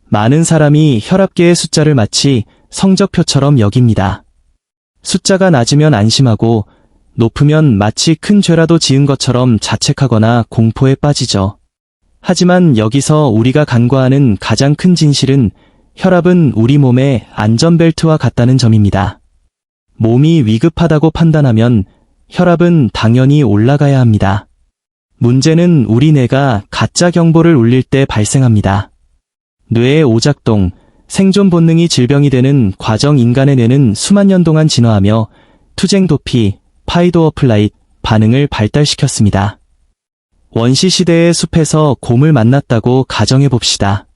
많은 사람이 혈압계의 숫자를 마치 성적표처럼 여깁니다. 숫자가 낮으면 안심하고 높으면 마치 큰 죄라도 지은 것처럼 자책하거나 공포에 빠지죠. 하지만 여기서 우리가 간과하는 가장 큰 진실은 혈압은 우리 몸의 안전벨트와 같다는 점입니다. 몸이 위급하다고 판단하면 혈압은 당연히 올라가야 합니다. 문제는 우리 뇌가 가짜 경보를 울릴 때 발생합니다. 뇌의 오작동, 생존 본능이 질병이 되는 과정. 인간의 뇌는 수만 년 동안 진화하며 투쟁 도피, 파이도 어플라잇 반응을 발달시켰습니다. 원시 시대의 숲에서 곰을 만났다고 가정해 봅시다.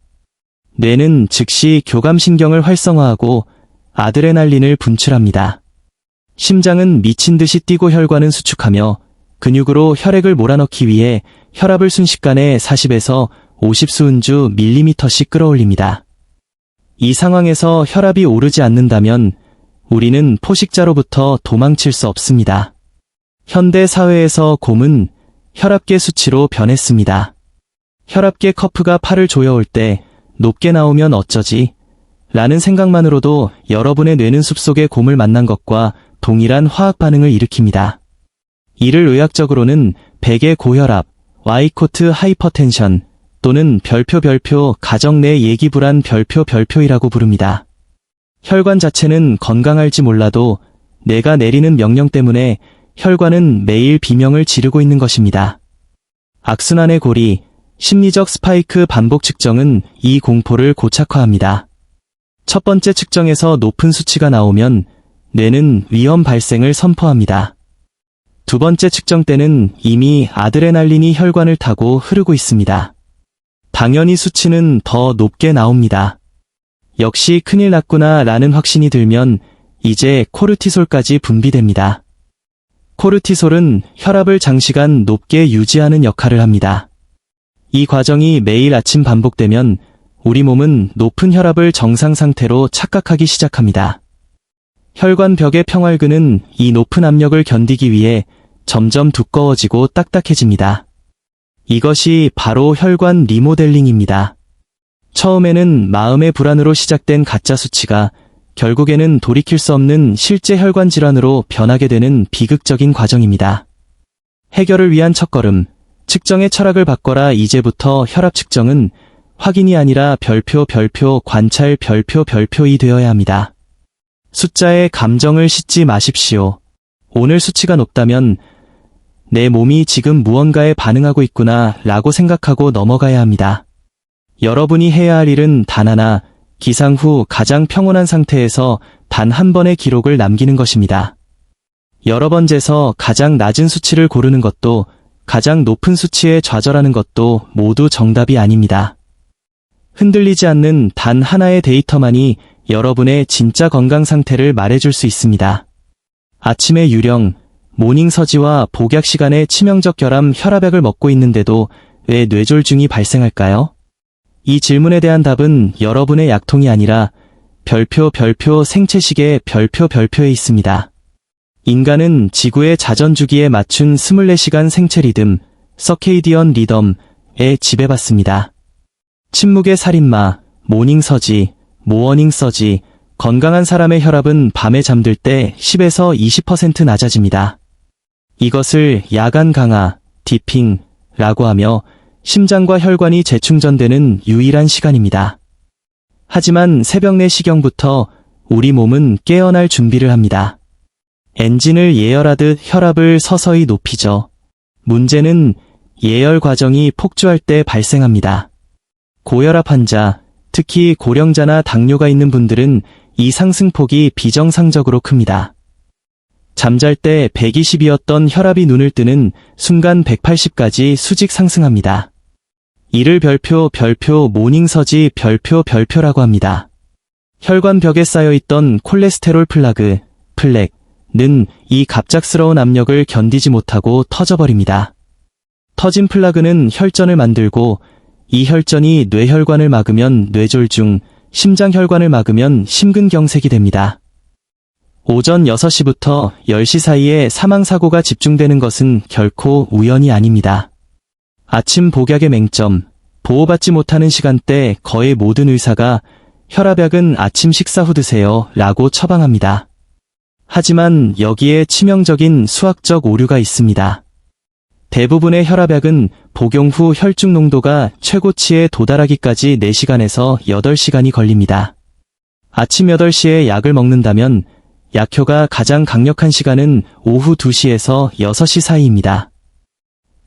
뇌는 즉시 교감신경을 활성화하고 아드레날린을 분출합니다. 심장은 미친 듯이 뛰고 혈관은 수축하며 근육으로 혈액을 몰아넣기 위해 혈압을 순식간에 40에서 50수은주 밀리미터씩 끌어올립니다. 이 상황에서 혈압이 오르지 않는다면 우리는 포식자로부터 도망칠 수 없습니다. 현대 사회에서 곰은 혈압계 수치로 변했습니다. 혈압계 커프가 팔을 조여올 때 높게 나오면 어쩌지? 라는 생각만으로도 여러분의 뇌는 숲속의 곰을 만난 것과 동일한 화학 반응을 일으킵니다. 이를 의학적으로는 백의 고혈압, 와이코트 하이퍼텐션 또는 별표 가정 내 예기불안 별표이라고 부릅니다. 혈관 자체는 건강할지 몰라도 뇌가 내리는 명령 때문에 혈관은 매일 비명을 지르고 있는 것입니다. 악순환의 고리, 심리적 스파이크 반복 측정은 이 공포를 고착화합니다. 첫 번째 측정에서 높은 수치가 나오면 뇌는 위험 발생을 선포합니다. 두 번째 측정 때는 이미 아드레날린이 혈관을 타고 흐르고 있습니다. 당연히 수치는 더 높게 나옵니다. 역시 큰일 났구나 라는 확신이 들면 이제 코르티솔까지 분비됩니다. 코르티솔은 혈압을 장시간 높게 유지하는 역할을 합니다. 이 과정이 매일 아침 반복되면 우리 몸은 높은 혈압을 정상 상태로 착각하기 시작합니다. 혈관 벽의 평활근은 이 높은 압력을 견디기 위해 점점 두꺼워지고 딱딱해집니다. 이것이 바로 혈관 리모델링입니다. 처음에는 마음의 불안으로 시작된 가짜 수치가 결국에는 돌이킬 수 없는 실제 혈관 질환으로 변하게 되는 비극적인 과정입니다. 해결을 위한 첫걸음, 측정의 철학을 바꿔라. 이제부터 혈압 측정은 확인이 아니라 별표 관찰 별표이 되어야 합니다. 숫자에 감정을 싣지 마십시오. 오늘 수치가 높다면 내 몸이 지금 무언가에 반응하고 있구나 라고 생각하고 넘어가야 합니다. 여러분이 해야 할 일은 단 하나, 기상 후 가장 평온한 상태에서 단 한 번의 기록을 남기는 것입니다. 여러 번 재서 가장 낮은 수치를 고르는 것도 가장 높은 수치에 좌절하는 것도 모두 정답이 아닙니다. 흔들리지 않는 단 하나의 데이터만이 여러분의 진짜 건강 상태를 말해줄 수 있습니다. 아침의 유령, 모닝서지와 복약 시간에 치명적 혈압약을 먹고 있는데도 왜 뇌졸중이 발생할까요? 이 질문에 대한 답은 여러분의 약통이 아니라 별표 생체식의 별표에 있습니다. 인간은 지구의 자전주기에 맞춘 24시간 생체 리듬, 서케이디언 리덤에 지배받습니다. 침묵의 살인마, 모닝서지, 모어닝서지, 건강한 사람의 혈압은 밤에 잠들 때 10에서 20% 낮아집니다. 이것을 야간 강화, 디핑라고 하며 심장과 혈관이 재충전되는 유일한 시간입니다. 하지만 새벽 4시경부터 우리 몸은 깨어날 준비를 합니다. 엔진을 예열하듯 혈압을 서서히 높이죠. 문제는 예열 과정이 폭주할 때 발생합니다. 고혈압 환자, 특히 고령자나 당뇨가 있는 분들은 이 상승폭이 비정상적으로 큽니다. 잠잘 때 120이었던 혈압이 눈을 뜨는 순간 180까지 수직 상승합니다. 이를 별표 모닝서지 별표라고 합니다. 혈관 벽에 쌓여있던 콜레스테롤 플렉은 이 갑작스러운 압력을 견디지 못하고 터져버립니다. 터진 플라그는 혈전을 만들고 이 혈전이 뇌혈관을 막으면 뇌졸중, 심장혈관을 막으면 심근경색이 됩니다. 오전 6시부터 10시 사이에 사망사고가 집중되는 것은 결코 우연이 아닙니다. 아침 복약의 맹점, 보호받지 못하는 시간대 거의 모든 의사가 혈압약은 아침 식사 후 드세요 라고 처방합니다. 하지만 여기에 치명적인 수학적 오류가 있습니다. 대부분의 혈압약은 복용 후 혈중 농도가 최고치에 도달하기까지 4시간에서 8시간이 걸립니다. 아침 8시에 약을 먹는다면 약효가 가장 강력한 시간은 오후 2시에서 6시 사이입니다.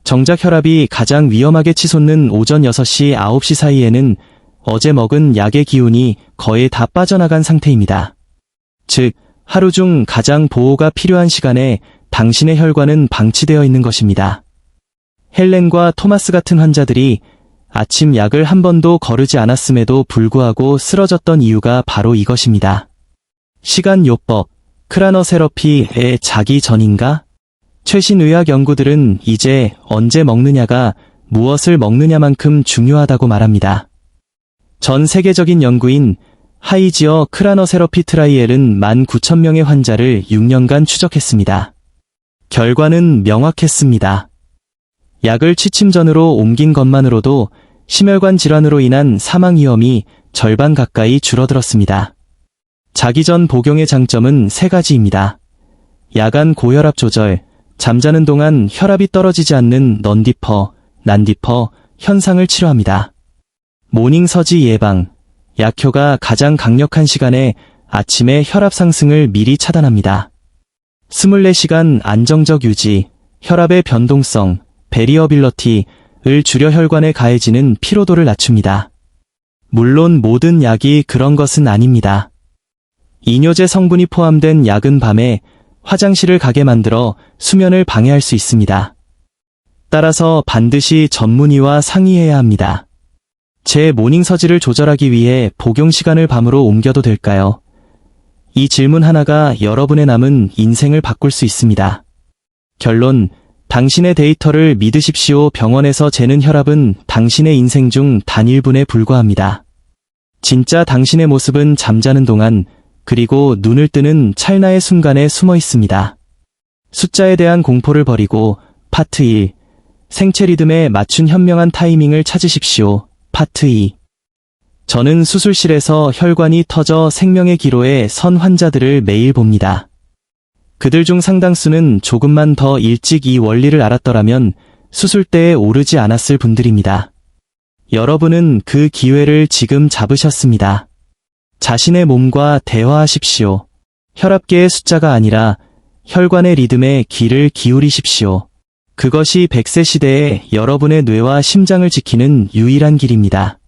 정작 혈압이 가장 위험하게 치솟는 오전 6시, 9시 사이에는 어제 먹은 약의 기운이 거의 다 빠져나간 상태입니다. 즉, 하루 중 가장 보호가 필요한 시간에 당신의 혈관은 방치되어 있는 것입니다. 헬렌과 토마스 같은 환자들이 아침 약을 한 번도 거르지 않았음에도 불구하고 쓰러졌던 이유가 바로 이것입니다. 시간요법, 크라너세러피에 자기 전인가? 최신 의학 연구들은 이제 언제 먹느냐가 무엇을 먹느냐만큼 중요하다고 말합니다. 전 세계적인 연구인 하이지어 크라너세러피 트라이엘은 19,000명의 환자를 6년간 추적했습니다. 결과는 명확했습니다. 약을 취침 전으로 옮긴 것만으로도 심혈관 질환으로 인한 사망 위험이 절반 가까이 줄어들었습니다. 자기 전 복용의 장점은 3가지입니다. 야간 고혈압 조절, 잠자는 동안 혈압이 떨어지지 않는 넌디퍼, 난디퍼 현상을 치료합니다. 모닝 서지 예방, 약효가 가장 강력한 시간에 아침에 혈압 상승을 미리 차단합니다. 24시간 안정적 유지, 혈압의 변동성, 베리어빌러티를 줄여 혈관에 가해지는 피로도를 낮춥니다. 물론 모든 약이 그런 것은 아닙니다. 이뇨제 성분이 포함된 약은 밤에 화장실을 가게 만들어 수면을 방해할 수 있습니다. 따라서 반드시 전문의와 상의해야 합니다. 제 모닝서지를 조절하기 위해 복용 시간을 밤으로 옮겨도 될까요? 이 질문 하나가 여러분의 남은 인생을 바꿀 수 있습니다. 결론, 당신의 데이터를 믿으십시오. 병원에서 재는 혈압은 당신의 인생 중 단 1분에 불과합니다. 진짜 당신의 모습은 잠자는 동안, 그리고 눈을 뜨는 찰나의 순간에 숨어 있습니다. 숫자에 대한 공포를 버리고 파트 1. 생체 리듬에 맞춘 현명한 타이밍을 찾으십시오. 파트 2. 저는 수술실에서 혈관이 터져 생명의 기로에 선 환자들을 매일 봅니다. 그들 중 상당수는 조금만 더 일찍 이 원리를 알았더라면 수술대에 오르지 않았을 분들입니다. 여러분은 그 기회를 지금 잡으셨습니다. 자신의 몸과 대화하십시오. 혈압계의 숫자가 아니라 혈관의 리듬에 귀를 기울이십시오. 그것이 100세 시대에 여러분의 뇌와 심장을 지키는 유일한 길입니다.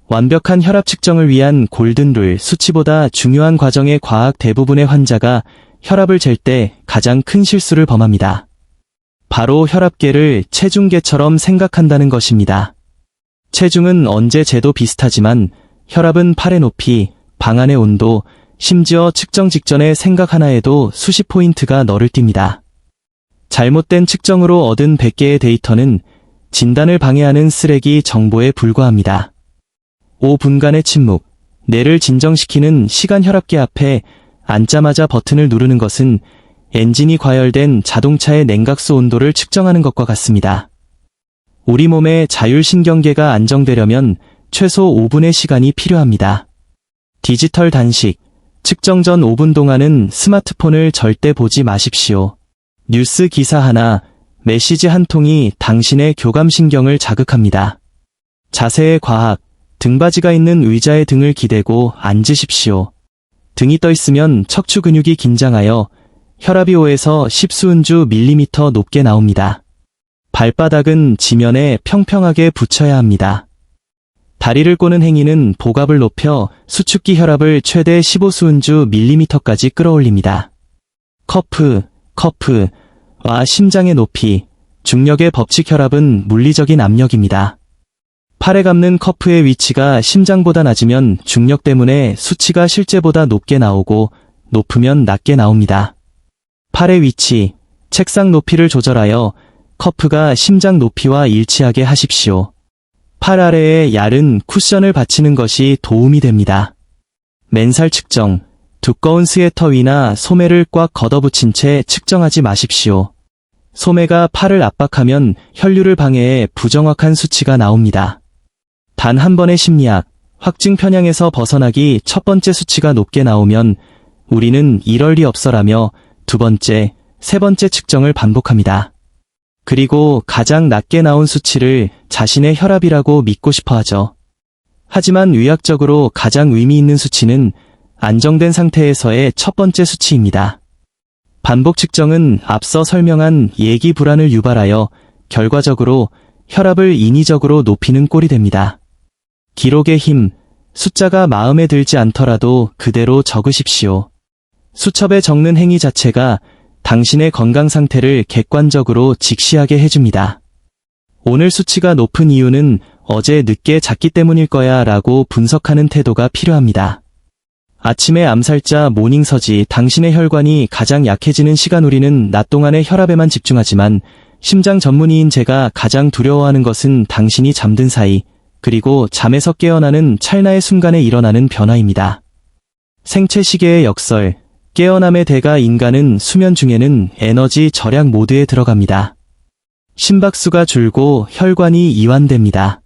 완벽한 혈압 측정을 위한 골든룰, 수치보다 중요한 과정의 과학. 대부분의 환자가 혈압을 잴 때 가장 큰 실수를 범합니다. 바로 혈압계를 체중계처럼 생각한다는 것입니다. 체중은 언제 재도 비슷하지만 혈압은 팔의 높이, 방안의 온도, 심지어 측정 직전의 생각 하나에도 수십 포인트가 너를 띱니다. 잘못된 측정으로 얻은 100개의 데이터는 진단을 방해하는 쓰레기 정보에 불과합니다. 5분간의 침묵, 뇌를 진정시키는 시간. 혈압계 앞에 앉자마자 버튼을 누르는 것은 엔진이 과열된 자동차의 냉각수 온도를 측정하는 것과 같습니다. 우리 몸의 자율신경계가 안정되려면 최소 5분의 시간이 필요합니다. 디지털 단식, 측정 전 5분 동안은 스마트폰을 절대 보지 마십시오. 뉴스 기사 하나, 메시지 한 통이 당신의 교감신경을 자극합니다. 자세의 과학, 등받이가 있는 의자에 등을 기대고 앉으십시오. 등이 떠 있으면 척추 근육이 긴장하여 혈압이 5에서 10수은주 밀리미터 높게 나옵니다. 발바닥은 지면에 평평하게 붙여야 합니다. 다리를 꼬는 행위는 복압을 높여 수축기 혈압을 최대 15수은주 밀리미터까지 끌어올립니다. 커프와 심장의 높이, 중력의 법칙. 혈압은 물리적인 압력입니다. 팔에 감는 커프의 위치가 심장보다 낮으면 중력 때문에 수치가 실제보다 높게 나오고 높으면 낮게 나옵니다. 팔의 위치, 책상 높이를 조절하여 커프가 심장 높이와 일치하게 하십시오. 팔 아래에 얇은 쿠션을 받치는 것이 도움이 됩니다. 맨살 측정, 두꺼운 스웨터 위나 소매를 꽉 걷어붙인 채 측정하지 마십시오. 소매가 팔을 압박하면 혈류를 방해해 부정확한 수치가 나옵니다. 단 한 번의 심리학, 확증 편향에서 벗어나기 첫 번째 수치가 높게 나오면 우리는 이럴 리 없어라며 두 번째, 세 번째 측정을 반복합니다. 그리고 가장 낮게 나온 수치를 자신의 혈압이라고 믿고 싶어 하죠. 하지만 의학적으로 가장 의미 있는 수치는 안정된 상태에서의 첫 번째 수치입니다. 반복 측정은 앞서 설명한 예기 불안을 유발하여 결과적으로 혈압을 인위적으로 높이는 꼴이 됩니다. 기록의 힘, 숫자가 마음에 들지 않더라도 그대로 적으십시오. 수첩에 적는 행위 자체가 당신의 건강 상태를 객관적으로 직시하게 해줍니다. 오늘 수치가 높은 이유는 어제 늦게 잤기 때문일 거야 라고 분석하는 태도가 필요합니다. 아침에 암살자 모닝서지 당신의 혈관이 가장 약해지는 시간. 우리는 낮 동안의 혈압에만 집중하지만 심장 전문의인 제가 가장 두려워하는 것은 당신이 잠든 사이 그리고 잠에서 깨어나는 찰나의 순간에 일어나는 변화입니다. 생체 시계의 역설, 깨어남의 대가. 인간은 수면 중에는 에너지 절약 모드에 들어갑니다. 심박수가 줄고 혈관이 이완됩니다.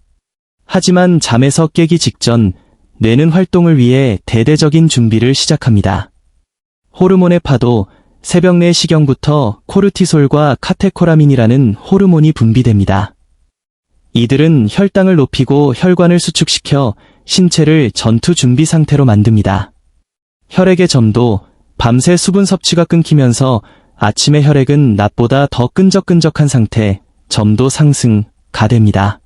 하지만 잠에서 깨기 직전 뇌는 활동을 위해 대대적인 준비를 시작합니다. 호르몬의 파도, 새벽 내 시경부터 코르티솔과 카테코라민이라는 호르몬이 분비됩니다. 이들은 혈당을 높이고 혈관을 수축시켜 신체를 전투 준비 상태로 만듭니다. 혈액의 점도, 밤새 수분 섭취가 끊기면서 아침의 혈액은 낮보다 더 끈적끈적한 상태, 점도 상승가 됩니다.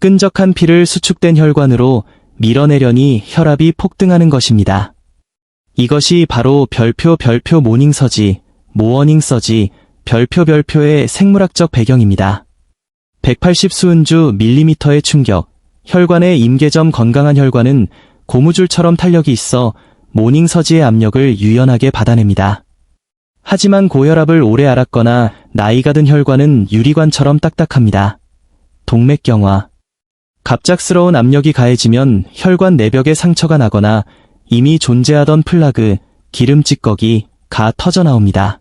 끈적한 피를 수축된 혈관으로 밀어내려니 혈압이 폭등하는 것입니다. 이것이 바로 별표 모닝서지, 모어닝 서지, 별표의 생물학적 배경입니다. 180 수은주 밀리미터의 충격, 혈관의 임계점. 건강한 혈관은 고무줄처럼 탄력이 있어 모닝서지의 압력을 유연하게 받아냅니다. 하지만 고혈압을 오래 앓았거나 나이가 든 혈관은 유리관처럼 딱딱합니다. 동맥경화. 갑작스러운 압력이 가해지면 혈관 내벽에 상처가 나거나 이미 존재하던 플라그, 기름 찌꺼기가 터져나옵니다.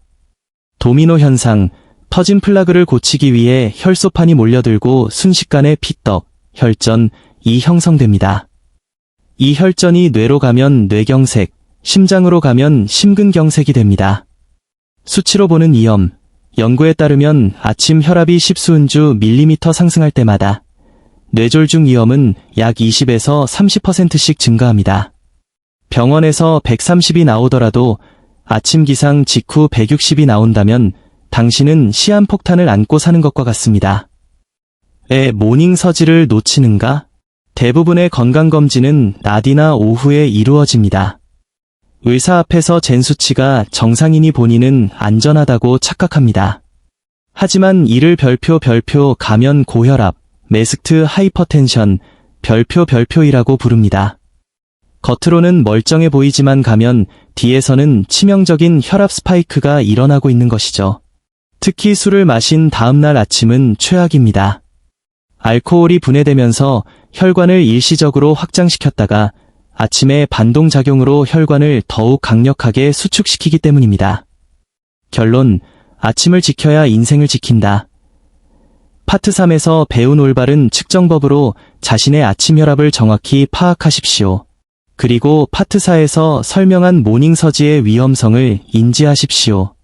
도미노 현상, 터진 플라그를 고치기 위해 혈소판이 몰려들고 순식간에 피떡, 혈전이 형성됩니다. 이 혈전이 뇌로 가면 뇌경색, 심장으로 가면 심근경색이 됩니다. 수치로 보는 위험, 연구에 따르면 아침 혈압이 10수은주 밀리미터 상승할 때마다 뇌졸중 위험은 약 20에서 30%씩 증가합니다. 병원에서 130이 나오더라도 아침 기상 직후 160이 나온다면 당신은 시한폭탄을 안고 사는 것과 같습니다. 모닝서지를 놓치는가? 대부분의 건강검진은 낮이나 오후에 이루어집니다. 의사 앞에서 잰 수치가 정상이니 본인은 안전하다고 착각합니다. 하지만 이를 별표 가면 고혈압, 메스트 하이퍼텐션, 별표이라고 부릅니다. 겉으로는 멀쩡해 보이지만 가면 뒤에서는 치명적인 혈압 스파이크가 일어나고 있는 것이죠. 특히 술을 마신 다음날 아침은 최악입니다. 알코올이 분해되면서 혈관을 일시적으로 확장시켰다가 아침에 반동작용으로 혈관을 더욱 강력하게 수축시키기 때문입니다. 결론, 아침을 지켜야 인생을 지킨다. 파트 3에서 배운 올바른 측정법으로 자신의 아침 혈압을 정확히 파악하십시오. 그리고 파트 4에서 설명한 모닝서지의 위험성을 인지하십시오.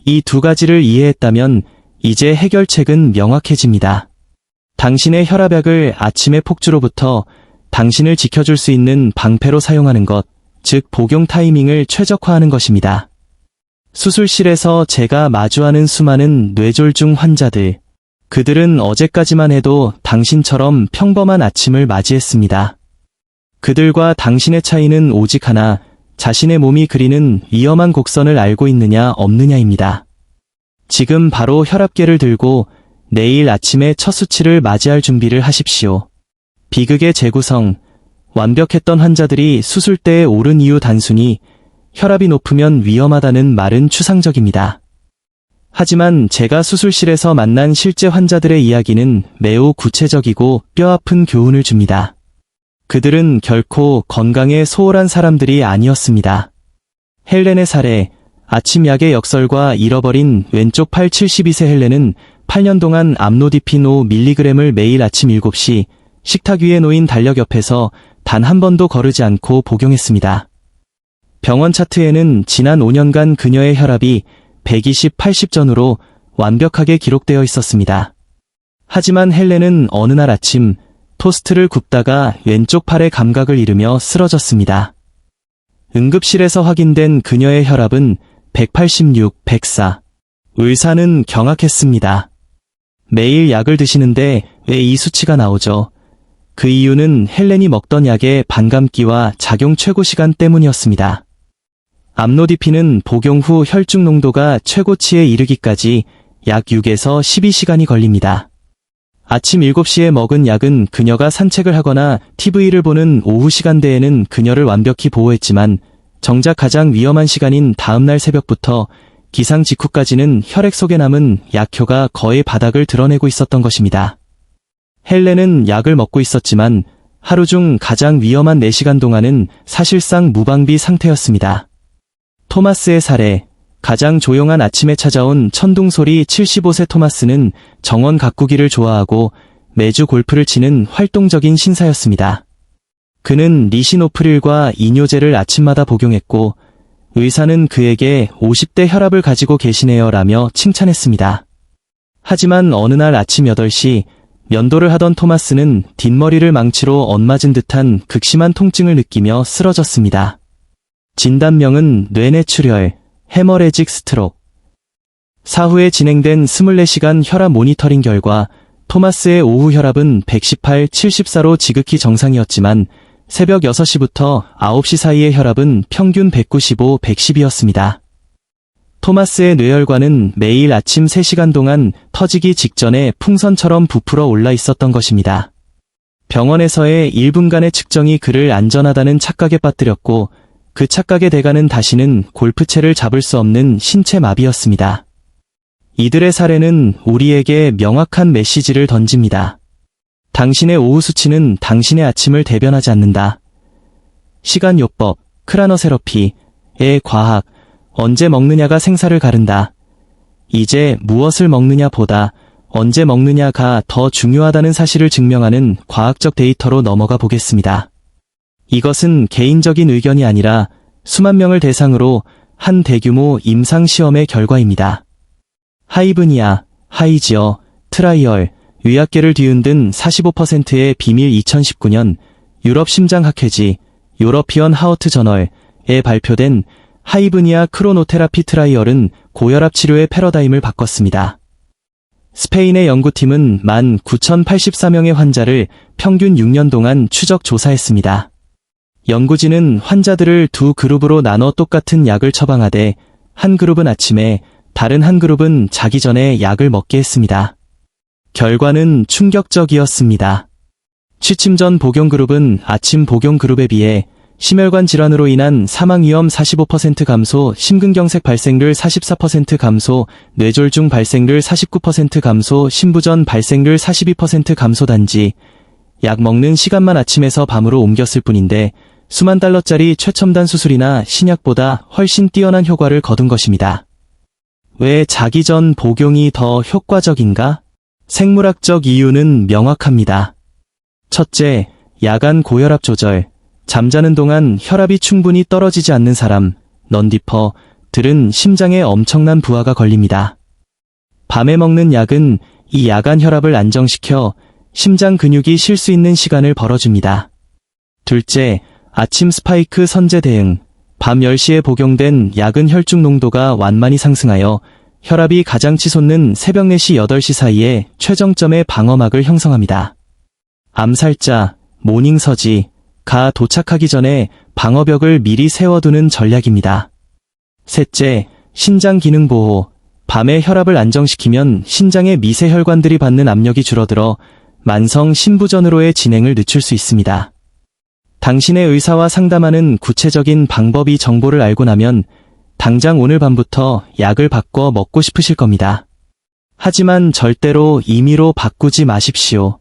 이 두 가지를 이해했다면 이제 해결책은 명확해집니다. 당신의 혈압약을 아침의 폭주로부터 당신을 지켜줄 수 있는 방패로 사용하는 것, 즉 복용 타이밍을 최적화하는 것입니다. 수술실에서 제가 마주하는 수많은 뇌졸중 환자들, 그들은 어제까지만 해도 당신처럼 평범한 아침을 맞이했습니다. 그들과 당신의 차이는 오직 하나, 자신의 몸이 그리는 위험한 곡선을 알고 있느냐 없느냐입니다. 지금 바로 혈압계를 들고 내일 아침에 첫 수치를 맞이할 준비를 하십시오. 비극의 재구성, 완벽했던 환자들이 수술대에 오른 이유. 단순히 혈압이 높으면 위험하다는 말은 추상적입니다. 하지만 제가 수술실에서 만난 실제 환자들의 이야기는 매우 구체적이고 뼈아픈 교훈을 줍니다. 그들은 결코 건강에 소홀한 사람들이 아니었습니다. 헬렌의 사례, 아침 약의 역설과 잃어버린 왼쪽 팔. 72세 헬렌은 8년 동안 암로디핀 5mg을 매일 아침 7시, 식탁 위에 놓인 달력 옆에서 단 한 번도 거르지 않고 복용했습니다. 병원 차트에는 지난 5년간 그녀의 혈압이 120/80전으로 완벽하게 기록되어 있었습니다. 하지만 헬렌은 어느 날 아침 토스트를 굽다가 왼쪽 팔의 감각을 잃으며 쓰러졌습니다. 응급실에서 확인된 그녀의 혈압은 186/104. 의사는 경악했습니다. 매일 약을 드시는데 왜 이 수치가 나오죠? 그 이유는 헬렌이 먹던 약의 반감기와 작용 최고 시간 때문이었습니다. 암로디핀은 복용 후 혈중 농도가 최고치에 이르기까지 약 6에서 12시간이 걸립니다. 아침 7시에 먹은 약은 그녀가 산책을 하거나 TV를 보는 오후 시간대에는 그녀를 완벽히 보호했지만 정작 가장 위험한 시간인 다음날 새벽부터 기상 직후까지는 혈액 속에 남은 약효가 거의 바닥을 드러내고 있었던 것입니다. 헬렌은 약을 먹고 있었지만 하루 중 가장 위험한 4시간 동안은 사실상 무방비 상태였습니다. 토마스의 사례. 가장 조용한 아침에 찾아온 천둥소리. 75세 토마스는 정원 가꾸기를 좋아하고 매주 골프를 치는 활동적인 신사였습니다. 그는 리시노프릴과 이뇨제를 아침마다 복용했고 의사는 그에게 50대 혈압을 가지고 계시네요 라며 칭찬했습니다. 하지만 어느 날 아침 8시 면도를 하던 토마스는 뒷머리를 망치로 엇맞은 듯한 극심한 통증을 느끼며 쓰러졌습니다. 진단명은 뇌내출혈, 헤머레직 스트록. 사후에 진행된 24시간 혈압 모니터링 결과 토마스의 오후 혈압은 118/74로 지극히 정상이었지만 새벽 6시부터 9시 사이의 혈압은 평균 195/110이었습니다. 토마스의 뇌혈관은 매일 아침 3시간 동안 터지기 직전에 풍선처럼 부풀어 올라 있었던 것입니다. 병원에서의 1분간의 측정이 그를 안전하다는 착각에 빠뜨렸고 그 착각의 대가는 다시는 골프채를 잡을 수 없는 신체 마비였습니다. 이들의 사례는 우리에게 명확한 메시지를 던집니다. 당신의 오후 수치는 당신의 아침을 대변하지 않는다. 시간요법, 크라너세러피의 과학, 언제 먹느냐가 생사를 가른다. 이제 무엇을 먹느냐 보다 언제 먹느냐가 더 중요하다는 사실을 증명하는 과학적 데이터로 넘어가 보겠습니다. 이것은 개인적인 의견이 아니라 수만 명을 대상으로 한 대규모 임상시험의 결과입니다. 하이브니아, 하이지어, 트라이얼, 의학계를 뒤흔든 45%의 비밀. 2019년 유럽 심장학회지 유러피언 하어트 저널에 발표된 하이브니아 크로노테라피 트라이얼은 고혈압 치료의 패러다임을 바꿨습니다. 스페인의 연구팀은 19,084명의 환자를 평균 6년 동안 추적 조사했습니다. 연구진은 환자들을 두 그룹으로 나눠 똑같은 약을 처방하되 한 그룹은 아침에 다른 한 그룹은 자기 전에 약을 먹게 했습니다. 결과는 충격적이었습니다. 취침 전 복용 그룹은 아침 복용 그룹에 비해 심혈관 질환으로 인한 사망 위험 45% 감소, 심근경색 발생률 44% 감소, 뇌졸중 발생률 49% 감소, 심부전 발생률 42% 감소. 단지 약 먹는 시간만 아침에서 밤으로 옮겼을 뿐인데 수만 달러짜리 최첨단 수술이나 신약보다 훨씬 뛰어난 효과를 거둔 것입니다. 왜 자기 전 복용이 더 효과적인가? 생물학적 이유는 명확합니다. 첫째, 야간 고혈압 조절. 잠자는 동안 혈압이 충분히 떨어지지 않는 사람, 넌디퍼들은 심장에 엄청난 부하가 걸립니다. 밤에 먹는 약은 이 야간 혈압을 안정시켜 심장 근육이 쉴 수 있는 시간을 벌어줍니다. 둘째, 아침 스파이크 선제 대응. 밤 10시에 복용된 약은 혈중 농도가 완만히 상승하여 혈압이 가장 치솟는 새벽 4시 8시 사이에 최정점의 방어막을 형성합니다. 암살자, 모닝서지가 도착하기 전에 방어벽을 미리 세워두는 전략입니다. 셋째, 신장 기능 보호. 밤에 혈압을 안정시키면 신장의 미세 혈관들이 받는 압력이 줄어들어 만성 심부전으로의 진행을 늦출 수 있습니다. 당신의 의사와 상담하는 구체적인 방법이 정보를 알고 나면 당장 오늘 밤부터 약을 바꿔 먹고 싶으실 겁니다. 하지만 절대로 임의로 바꾸지 마십시오.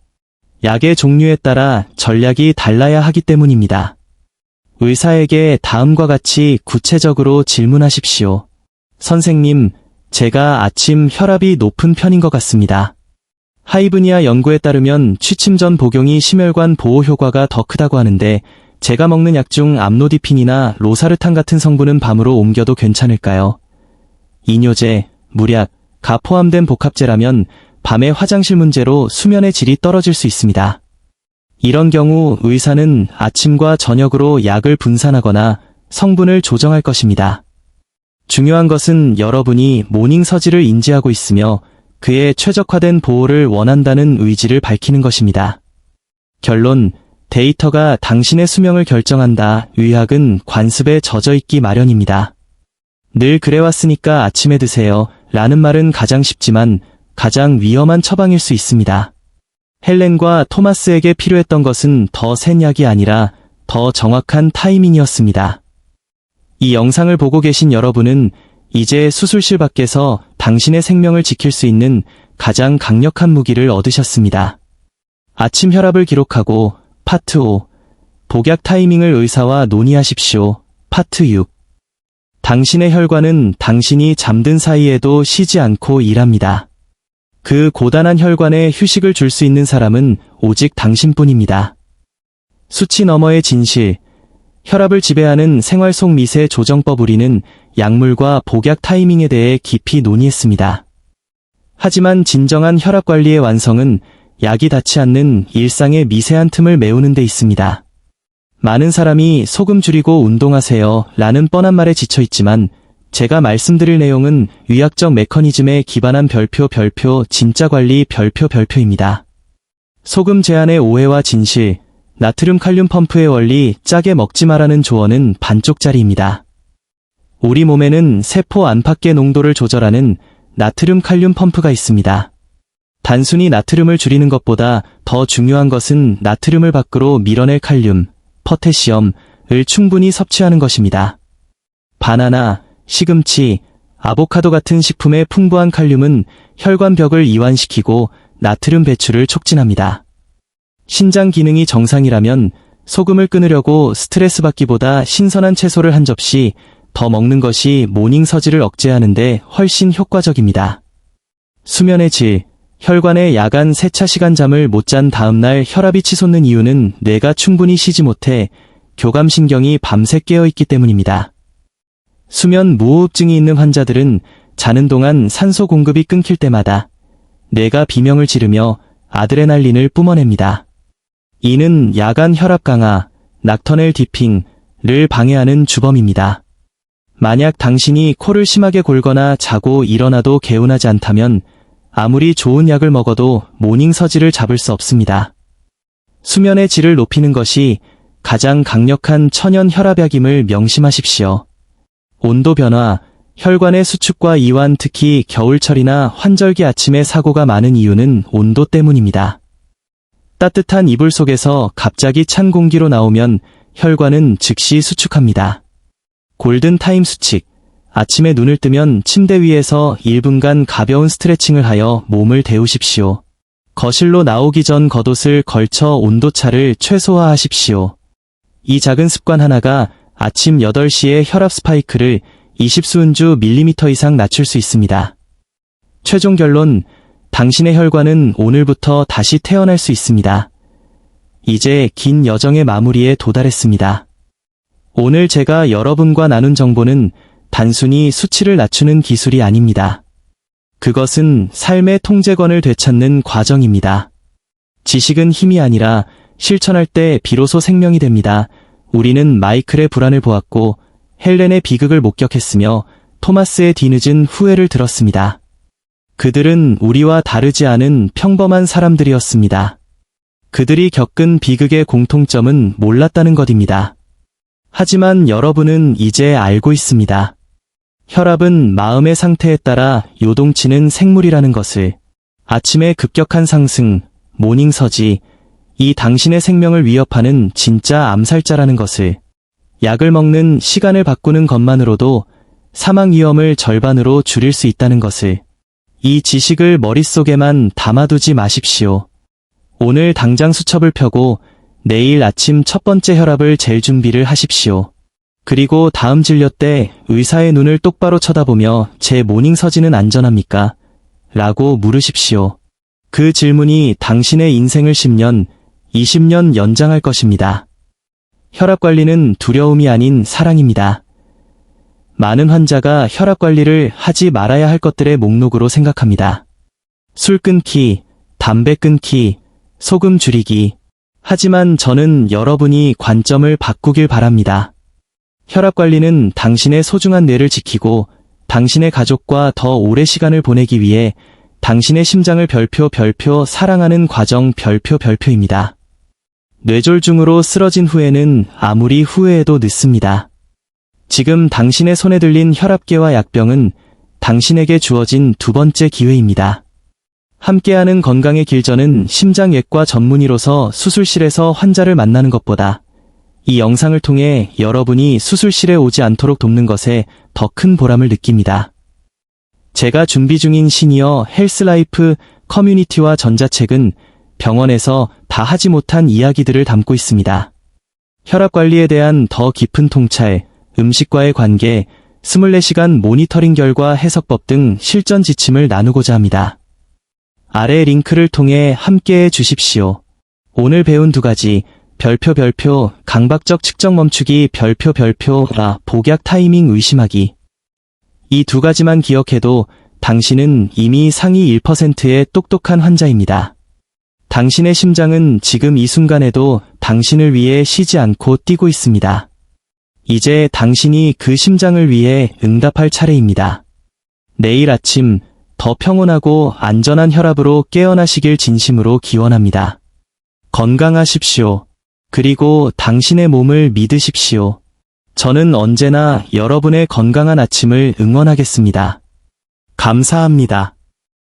약의 종류에 따라 전략이 달라야 하기 때문입니다. 의사에게 다음과 같이 구체적으로 질문하십시오. 선생님, 제가 아침 혈압이 높은 편인 것 같습니다. 하이브니아 연구에 따르면 취침 전 복용이 심혈관 보호 효과가 더 크다고 하는데 제가 먹는 약 중 암로디핀이나 로사르탄 같은 성분은 밤으로 옮겨도 괜찮을까요? 이뇨제, 물약, 가 포함된 복합제라면 밤에 화장실 문제로 수면의 질이 떨어질 수 있습니다. 이런 경우 의사는 아침과 저녁으로 약을 분산하거나 성분을 조정할 것입니다. 중요한 것은 여러분이 모닝 서지를 인지하고 있으며 그에 최적화된 보호를 원한다는 의지를 밝히는 것입니다. 결론, 데이터가 당신의 수명을 결정한다. 의학은 관습에 젖어 있기 마련입니다. 늘 그래왔으니까 아침에 드세요. 라는 말은 가장 쉽지만 가장 위험한 처방일 수 있습니다. 헬렌과 토마스에게 필요했던 것은 더 센 약이 아니라 더 정확한 타이밍이었습니다. 이 영상을 보고 계신 여러분은 이제 수술실 밖에서 당신의 생명을 지킬 수 있는 가장 강력한 무기를 얻으셨습니다. 아침 혈압을 기록하고 파트 5. 복약 타이밍을 의사와 논의하십시오. 파트 6. 당신의 혈관은 당신이 잠든 사이에도 쉬지 않고 일합니다. 그 고단한 혈관에 휴식을 줄 수 있는 사람은 오직 당신뿐입니다. 수치 너머의 진실. 혈압을 지배하는 생활 속 미세 조정법. 우리는 약물과 복약 타이밍에 대해 깊이 논의했습니다. 하지만 진정한 혈압 관리의 완성은 약이 닿지 않는 일상의 미세한 틈을 메우는 데 있습니다. 많은 사람이 소금 줄이고 운동하세요 라는 뻔한 말에 지쳐 있지만 제가 말씀드릴 내용은 의학적 메커니즘에 기반한 별표 진짜 관리 별표입니다. 소금 제한의 오해와 진실, 나트륨 칼륨 펌프의 원리 짜게 먹지 마라는 조언은 반쪽짜리입니다. 우리 몸에는 세포 안팎의 농도를 조절하는 나트륨 칼륨 펌프가 있습니다. 단순히 나트륨을 줄이는 것보다 더 중요한 것은 나트륨을 밖으로 밀어낼 칼륨, 포테시엄을 충분히 섭취하는 것입니다. 바나나, 시금치, 아보카도 같은 식품의 풍부한 칼륨은 혈관벽을 이완시키고 나트륨 배출을 촉진합니다. 신장 기능이 정상이라면 소금을 끊으려고 스트레스 받기보다 신선한 채소를 한 접시 더 먹는 것이 모닝 서지를 억제하는데 훨씬 효과적입니다. 수면의 질. 혈관의 야간 세차 시간 잠을 못 잔 다음날 혈압이 치솟는 이유는 뇌가 충분히 쉬지 못해 교감신경이 밤새 깨어있기 때문입니다. 수면 무호흡증이 있는 환자들은 자는 동안 산소 공급이 끊길 때마다 뇌가 비명을 지르며 아드레날린을 뿜어냅니다. 이는 야간 혈압 강화, 낙터넬 디핑을 방해하는 주범입니다. 만약 당신이 코를 심하게 골거나 자고 일어나도 개운하지 않다면 아무리 좋은 약을 먹어도 모닝 서지를 잡을 수 없습니다. 수면의 질을 높이는 것이 가장 강력한 천연 혈압약임을 명심하십시오. 온도 변화, 혈관의 수축과 이완. 특히 겨울철이나 환절기 아침에 사고가 많은 이유는 온도 때문입니다. 따뜻한 이불 속에서 갑자기 찬 공기로 나오면 혈관은 즉시 수축합니다. 골든타임 수칙. 아침에 눈을 뜨면 침대 위에서 1분간 가벼운 스트레칭을 하여 몸을 데우십시오. 거실로 나오기 전 겉옷을 걸쳐 온도차를 최소화하십시오. 이 작은 습관 하나가 아침 8시에 혈압 스파이크를 20수은주 밀리미터 이상 낮출 수 있습니다. 최종 결론, 당신의 혈관은 오늘부터 다시 태어날 수 있습니다. 이제 긴 여정의 마무리에 도달했습니다. 오늘 제가 여러분과 나눈 정보는 단순히 수치를 낮추는 기술이 아닙니다. 그것은 삶의 통제권을 되찾는 과정입니다. 지식은 힘이 아니라 실천할 때 비로소 생명이 됩니다. 우리는 마이클의 불안을 보았고 헬렌의 비극을 목격했으며 토마스의 뒤늦은 후회를 들었습니다. 그들은 우리와 다르지 않은 평범한 사람들이었습니다. 그들이 겪은 비극의 공통점은 몰랐다는 것입니다. 하지만 여러분은 이제 알고 있습니다. 혈압은 마음의 상태에 따라 요동치는 생물이라는 것을. 아침의 급격한 상승, 모닝 서지, 이 당신의 생명을 위협하는 진짜 암살자라는 것을. 약을 먹는 시간을 바꾸는 것만으로도 사망 위험을 절반으로 줄일 수 있다는 것을. 이 지식을 머릿속에만 담아두지 마십시오. 오늘 당장 수첩을 펴고 내일 아침 첫 번째 혈압을 잴 준비를 하십시오. 그리고 다음 진료 때 의사의 눈을 똑바로 쳐다보며 제 모닝 서지는 안전합니까? 라고 물으십시오. 그 질문이 당신의 인생을 10년, 20년 연장할 것입니다. 혈압 관리는 두려움이 아닌 사랑입니다. 많은 환자가 혈압 관리를 하지 말아야 할 것들의 목록으로 생각합니다. 술 끊기, 담배 끊기, 소금 줄이기. 하지만 저는 여러분이 관점을 바꾸길 바랍니다. 혈압 관리는 당신의 소중한 뇌를 지키고 당신의 가족과 더 오래 시간을 보내기 위해 당신의 심장을 별표 사랑하는 과정 별표입니다. 뇌졸중으로 쓰러진 후에는 아무리 후회해도 늦습니다. 지금 당신의 손에 들린 혈압계와 약병은 당신에게 주어진 두 번째 기회입니다. 함께하는 건강의 길전은 심장외과 전문의로서 수술실에서 환자를 만나는 것보다 이 영상을 통해 여러분이 수술실에 오지 않도록 돕는 것에 더 큰 보람을 느낍니다. 제가 준비 중인 시니어 헬스라이프 커뮤니티와 전자책은 병원에서 다 하지 못한 이야기들을 담고 있습니다. 혈압 관리에 대한 더 깊은 통찰, 음식과의 관계, 24시간 모니터링 결과 해석법 등 실전 지침을 나누고자 합니다. 아래 링크를 통해 함께해 주십시오. 오늘 배운 두 가지, 별표, 강박적 측정 멈추기, 별표, 복약 타이밍 의심하기. 이 두 가지만 기억해도 당신은 이미 상위 1%의 똑똑한 환자입니다. 당신의 심장은 지금 이 순간에도 당신을 위해 쉬지 않고 뛰고 있습니다. 이제 당신이 그 심장을 위해 응답할 차례입니다. 내일 아침 더 평온하고 안전한 혈압으로 깨어나시길 진심으로 기원합니다. 건강하십시오. 그리고 당신의 몸을 믿으십시오. 저는 언제나 여러분의 건강한 아침을 응원하겠습니다. 감사합니다.